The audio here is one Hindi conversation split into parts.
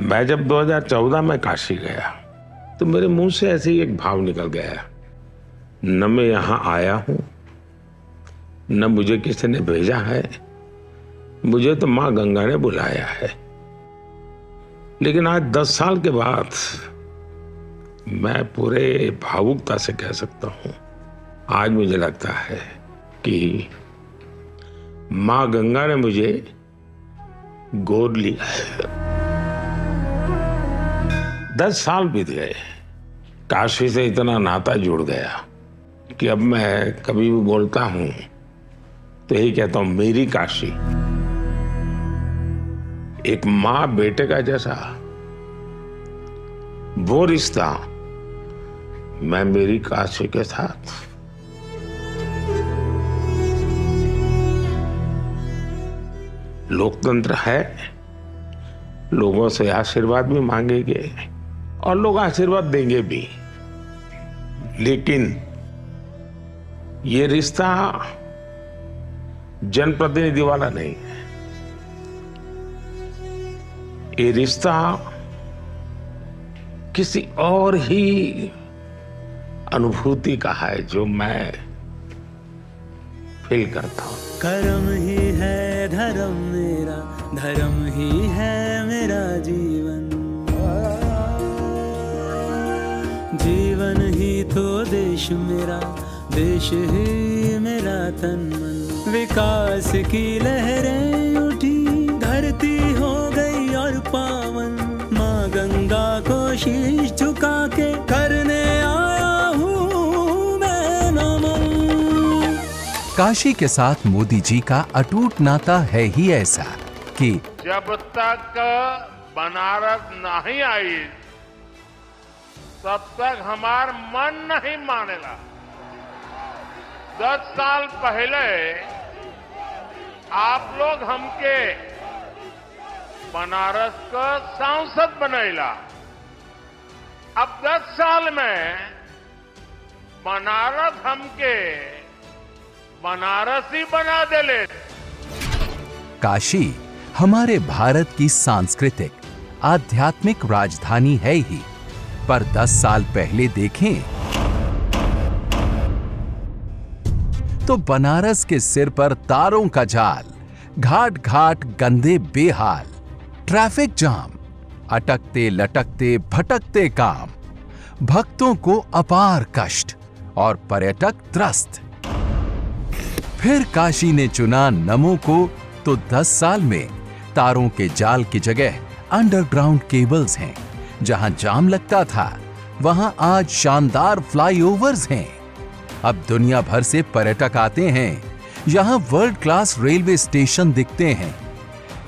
मैं जब 2014 में काशी गया तो मेरे मुंह से ऐसे ही एक भाव निकल गया, न मैं यहां आया हूं न मुझे किसी ने भेजा है, मुझे तो मां गंगा ने बुलाया है। लेकिन आज 10 साल के बाद मैं पूरे भावुकता से कह सकता हूं, आज मुझे लगता है कि मां गंगा ने मुझे गोद लिया है। 10 साल बीत गए, काशी से इतना नाता जुड़ गया कि अब मैं कभी भी बोलता हूं तो यही कहता हूं, मेरी काशी। एक मां बेटे का जैसा वो रिश्ता मैं मेरी काशी के साथ। लोकतंत्र है, लोगों से आशीर्वाद भी मांगेंगे और लोग आशीर्वाद देंगे भी, लेकिन ये रिश्ता जनप्रतिनिधि वाला नहीं है। ये रिश्ता किसी और ही अनुभूति का है जो मैं फील करता हूं। कर्म ही है धर्म मेरा, धर्म ही है मेरा जीवन, जीवन ही तो देश मेरा, देश ही मेरा तन मन। विकास की लहरें उठी, धरती हो गई और पावन, माँ गंगा को शीश झुका के करने आया हूँ मैं नमन। काशी के साथ मोदी जी का अटूट नाता है ही ऐसा कि जब तक बनारस नहीं आई तब तक हमार मन नहीं मानेला। 10 साल पहले आप लोग हमके बनारस का सांसद बनैला, अब 10 साल में बनारस हमके बनारसी बना देले। काशी हमारे भारत की सांस्कृतिक आध्यात्मिक राजधानी है ही, पर 10 साल पहले देखें तो बनारस के सिर पर तारों का जाल, घाट घाट गंदे बेहाल, ट्रैफिक जाम, अटकते लटकते भटकते काम, भक्तों को अपार कष्ट और पर्यटक त्रस्त। फिर काशी ने चुना नमो को तो 10 साल में तारों के जाल की जगह अंडरग्राउंड केबल्स हैं। जहां जाम लगता था वहां आज शानदार फ्लाईओवर्स हैं। अब दुनिया भर से पर्यटक आते हैं, यहां वर्ल्ड क्लास रेलवे स्टेशन दिखते हैं।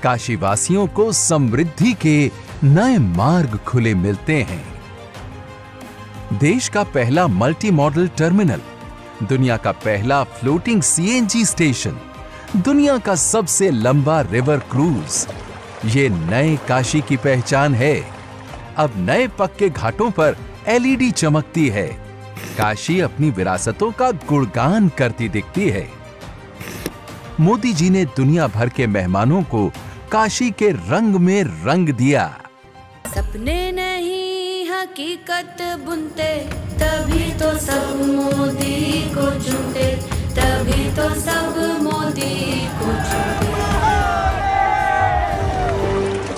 काशी वासियों को समृद्धि के नए मार्ग खुले मिलते हैं। देश का पहला मल्टी मॉडल टर्मिनल, दुनिया का पहला फ्लोटिंग सीएनजी स्टेशन, दुनिया का सबसे लंबा रिवर क्रूज, ये नए काशी की पहचान है। अब नए पक्के घाटों पर एलईडी चमकती है। काशी अपनी विरासतों का गुणगान करती दिखती है। मोदी जी ने दुनिया भर के मेहमानों को काशी के रंग में रंग दिया। सपने नहीं हकीकत बुनते, तभी तो सब मोदी को चुनते, तभी तो सब मोदी को चुनते।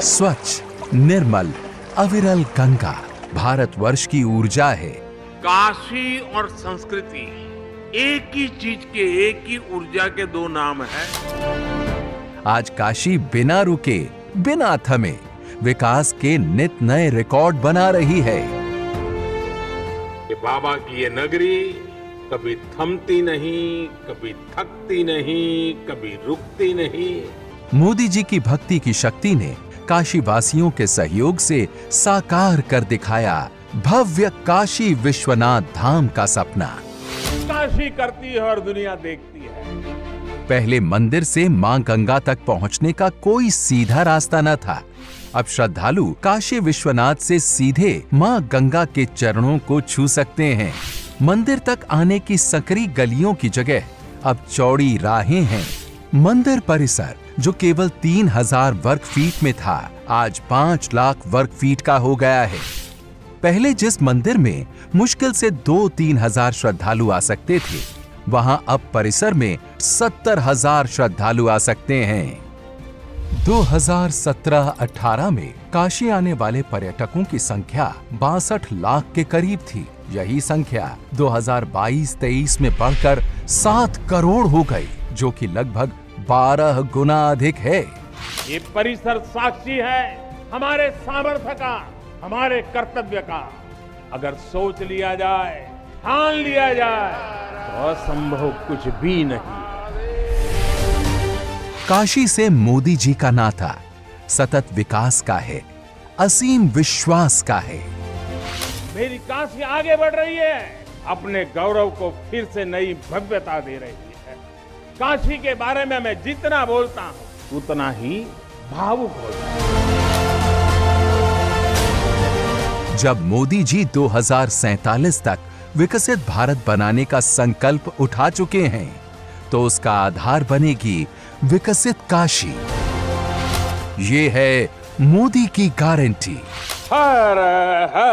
स्वच्छ, निर्मल, अविरल गंगा भारतवर्ष की ऊर्जा है। काशी और संस्कृति एक ही चीज के, एक ही ऊर्जा के दो नाम हैं। आज काशी बिना रुके, बिना थमे विकास के नित नए रिकॉर्ड बना रही है। कि बाबा की ये नगरी कभी थमती नहीं, कभी थकती नहीं, कभी रुकती नहीं। मोदी जी की भक्ति की शक्ति ने काशी वासियों के सहयोग से साकार कर दिखाया भव्य काशी विश्वनाथ धाम का सपना। काशी करती है और दुनिया देखती है। पहले मंदिर से मां गंगा तक पहुंचने का कोई सीधा रास्ता न था। अब श्रद्धालु काशी विश्वनाथ से सीधे मां गंगा के चरणों को छू सकते हैं। मंदिर तक आने की सकरी गलियों की जगह अब चौड़ी राहें हैं। मंदिर परिसर जो केवल 3000 वर्ग फीट में था, आज 5 लाख वर्ग फीट का हो गया है। पहले जिस मंदिर में मुश्किल से 2-3 हजार श्रद्धालु आ सकते थे, वहां अब परिसर में 70,000 श्रद्धालु आ सकते हैं। 2017-18 में काशी आने वाले पर्यटकों की संख्या 62 लाख के करीब थी। यही संख्या 2022-23 में बढ़कर 7 करोड़ हो गई, जो कि लगभग 12 गुना अधिक है। ये परिसर साक्षी है हमारे सामर्थ्य का, हमारे कर्तव्य का। अगर सोच लिया जाए, ठान लिया जाए, तो असंभव कुछ भी नहीं। काशी से मोदी जी का नाता सतत विकास का है, असीम विश्वास का है। मेरी काशी आगे बढ़ रही है, अपने गौरव को फिर से नई भव्यता दे रही है। काशी के बारे में मैं जितना बोलता हूं, उतना ही भावुक होता हूं। जब मोदी जी 2047 तक विकसित भारत बनाने का संकल्प उठा चुके हैं, तो उसका आधार बनेगी विकसित काशी। ये है मोदी की गारंटी। हर हर